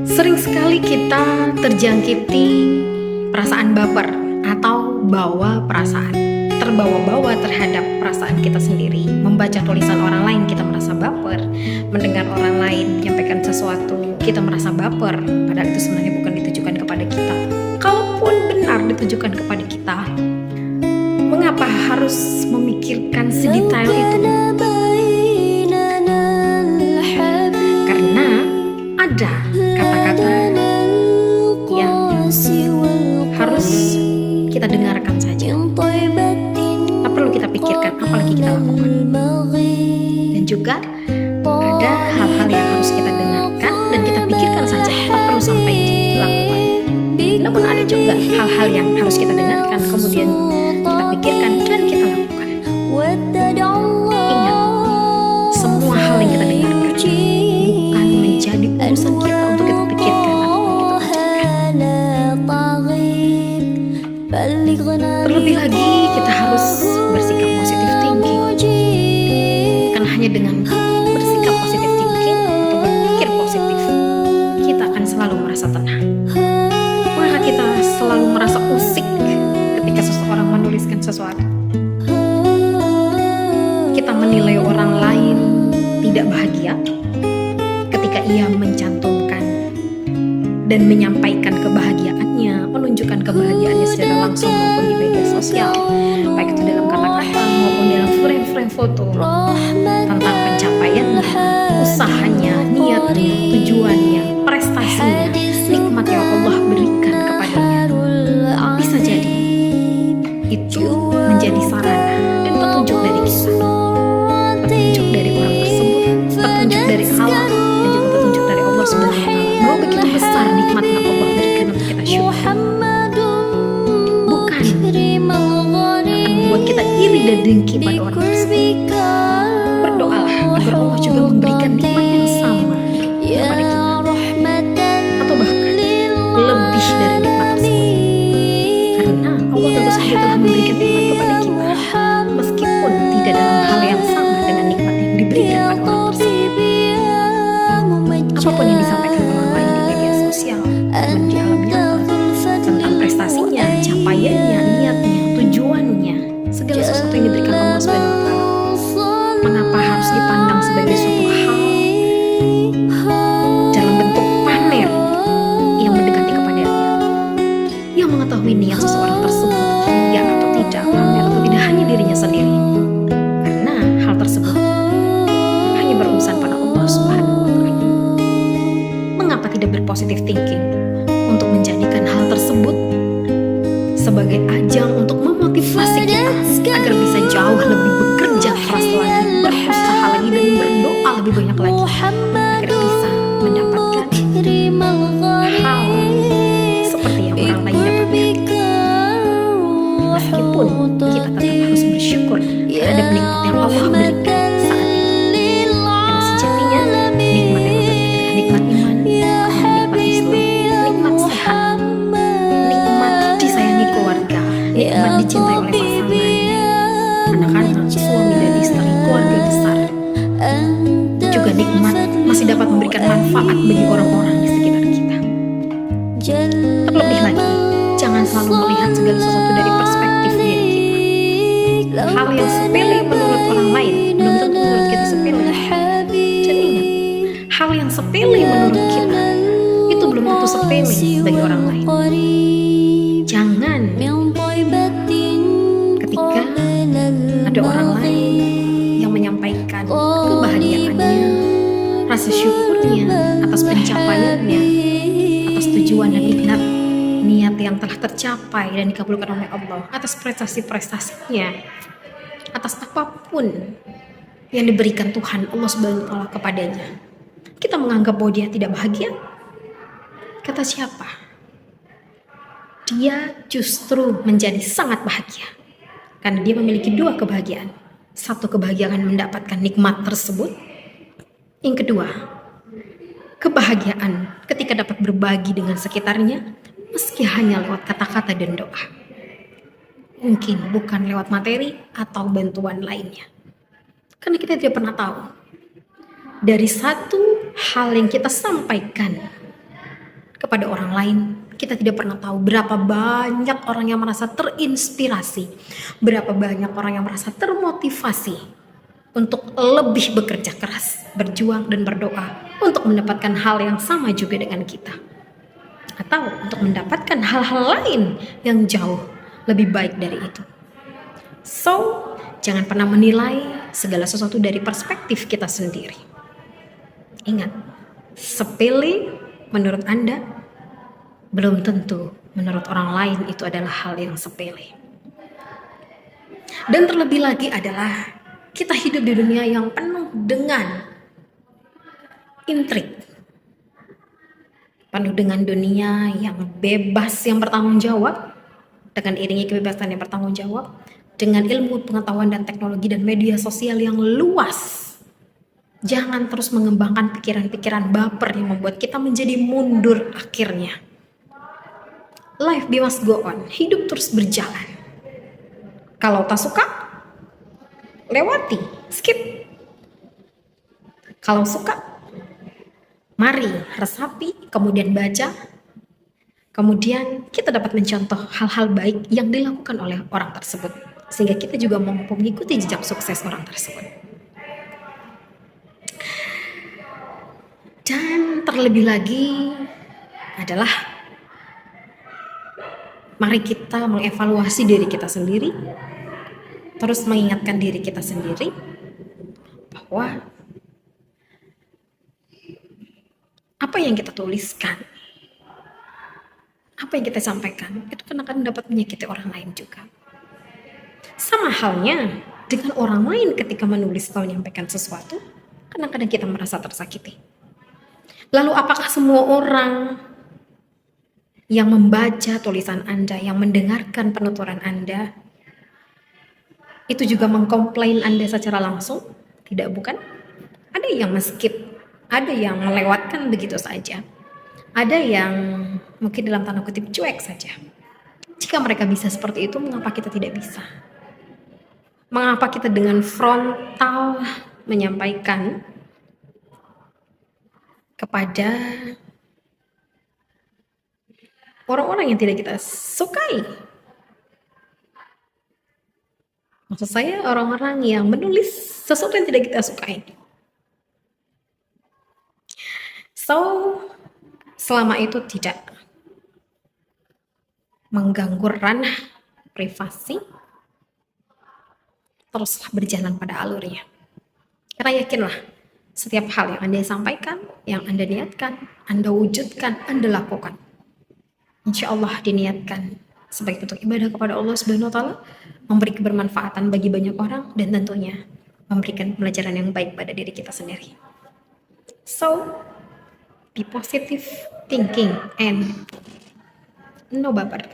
Sering sekali kita terjangkiti perasaan baper atau terbawa-bawa terhadap perasaan kita sendiri. Membaca tulisan orang lain kita merasa baper, mendengar orang lain menyampaikan sesuatu kita merasa baper, padahal itu sebenarnya bukan ditujukan kepada kita. Kalaupun benar ditujukan kepada kita, mengapa harus memikirkan sedetail itu? Karena ada kata-kata yang harus kita dengarkan saja, tak perlu kita pikirkan, apalagi kita lakukan. Dan juga ada hal-hal yang harus kita dengarkan dan kita pikirkan saja, tak perlu sampai dilakukan. Namun ada juga hal-hal yang harus kita dengarkan, kemudian kita pikirkan dan kita lakukan. Ingat, semua hal yang kita dengarkan bukan menjadi urusan kita untuk kita pikirkan atau kita ucapkan. Terlebih lagi kita harus bersikap positive thinking. Karena hanya dengan bersikap positive thinking atau berpikir positif, kita akan selalu merasa tenang. Maka kita selalu merasa usik ketika seseorang menuliskan sesuatu. Kita menilai orang lain tidak bahagia ketika ia mencantumkan dan menyampaikan kebahagiaannya, menunjukkan kebahagiaannya secara langsung maupun di media sosial, baik itu dalam kata-kata maupun dalam frame-frame foto, tentang pencapaiannya, usahanya, niatnya, tujuannya, prestasinya, nikmat yang Allah berikan kepadanya. Bisa jadi itu menjadi sarana dan petunjuk dari kita, petunjuk dari orang tersebut, petunjuk dari Allah, dan juga petunjuk dari Allah Subhanahu wa Ta'ala, bahwa begitu besar nikmat yang Allah berikan untuk kita syukur. Bukan akan membuat kita iri dan dengki pada orang tersebut. Berdoalah agar Allah juga memberikan nikmat yang sama kepada kita, atau bahkan lebih dari nikmat tersebut. Karena Allah tentu saja telah memberikan nikmat kepada kita, meskipun tidak dalam hal yang sama dengan nikmat yang diberikan pada orang tersebut. Apapun yang disampaikan orang lain di media sosial dan di alam nyata tentang prestasinya, capaiannya, niatnya, tujuannya, segala sesuatu yang diberikan Allah Subhanahu wa Ta'ala, mengapa harus dipandang sebagai suatu hal dalam bentuk pamer yang mendekati kepadanya, yang mengetahui niat seseorang tersebut, ya atau tidak, pamer atau tidak, hanya dirinya sendiri. Karena hal tersebut hanya berurusan pada Allah Subhanahu wa Ta'ala. Mengapa tidak berpositive thinking untuk menjadikan hal tersebut sebagai ajang untuk memotivasi kita agar bisa jauh lebih bekerja keras lagi, berusaha lagi, dan berdoa lebih banyak lagi agar bisa mendapatkan hal seperti yang orang lain dapatkan. Meskipun kita tetap harus bersyukur terhadap nikmat yang Allah berikan saat ini. Karena sejatinya nikmat yang Allah berikan, nikmat iman, nikmat Islam, nikmat sehat, nikmat disayangi keluarga, nikmat dicintai oleh pasangan, anak-anak, suami dan istri, keluarga besar. Juga nikmat masih dapat memberikan manfaat bagi orang-orang di sekitar kita. Terlebih lagi, jangan selalu melihat segala sesuatu dari perspektif diri kita. Hal yang sepele menurut orang lain belum tentu menurut kita sepele. Dan ingat, hal yang sepele menurut kita itu belum tentu sepele bagi orang lain. Jangan ketika ada orang lain yang menyampaikan kebahagiaannya, rasa syukurnya atas pencapaiannya, atas tujuan dan niat yang telah tercapai dan dikabulkan oleh Allah, atas prestasi-prestasinya, atas apapun yang diberikan Tuhan Allah Subhanahu wa Ta'ala kepadanya. Kita menganggap bahwa dia tidak bahagia. Kata siapa? Dia justru menjadi sangat bahagia karena dia memiliki dua kebahagiaan. Satu, kebahagiaan mendapatkan nikmat tersebut. Yang kedua, kebahagiaan ketika dapat berbagi dengan sekitarnya, meski hanya lewat kata-kata dan doa. Mungkin bukan lewat materi atau bantuan lainnya. Karena kita tidak pernah tahu dari satu hal yang kita sampaikan kepada orang lain. Kita tidak pernah tahu berapa banyak orang yang merasa terinspirasi, berapa banyak orang yang merasa termotivasi untuk lebih bekerja keras, berjuang dan berdoa untuk mendapatkan hal yang sama juga dengan kita, atau untuk mendapatkan hal-hal lain yang jauh lebih baik dari itu. So, jangan pernah menilai segala sesuatu dari perspektif kita sendiri. Ingat, sepele menurut Anda belum tentu menurut orang lain itu adalah hal yang sepele. Dan terlebih lagi adalah kita hidup di dunia yang penuh dengan intrik, penuh dengan dunia yang bebas, yang bertanggung jawab. Dengan iringnya kebebasan yang bertanggung jawab, dengan ilmu pengetahuan dan teknologi dan media sosial yang luas, jangan terus mengembangkan pikiran-pikiran baper yang membuat kita menjadi mundur akhirnya. Life must go on, hidup terus berjalan. Kalau tak suka, lewati, skip. Kalau suka, mari resapi, kemudian baca. Kemudian kita dapat mencontoh hal-hal baik yang dilakukan oleh orang tersebut, sehingga kita juga mampu mengikuti jejak sukses orang tersebut. Dan terlebih lagi adalah mari kita mengevaluasi diri kita sendiri, terus mengingatkan diri kita sendiri bahwa apa yang kita tuliskan, apa yang kita sampaikan, itu akan dapat menyakiti orang lain juga. Sama halnya dengan orang lain ketika menulis atau menyampaikan sesuatu, kadang-kadang kita merasa tersakiti. Lalu apakah semua orang yang membaca tulisan Anda, yang mendengarkan penuturan Anda, itu juga mengkomplain Anda secara langsung? Tidak, bukan? Ada yang skip, ada yang melewatkan begitu saja. Ada yang mungkin dalam tanda kutip cuek saja. Jika mereka bisa seperti itu, mengapa kita tidak bisa? Mengapa kita dengan frontal menyampaikan kepada orang-orang yang tidak kita sukai? Maksud saya orang-orang yang menulis sesuatu yang tidak kita sukai. So, selama itu tidak mengganggu ranah privasi, teruslah berjalan pada alurnya. Karena yakinlah, setiap hal yang Anda sampaikan, yang Anda niatkan, Anda wujudkan, Anda lakukan, insya Allah diniatkan sebagai bentuk ibadah kepada Allah Subhanahu wa Ta'ala, memberi kebermanfaatan bagi banyak orang, dan tentunya memberikan pelajaran yang baik pada diri kita sendiri. So, be positive thinking and no baper.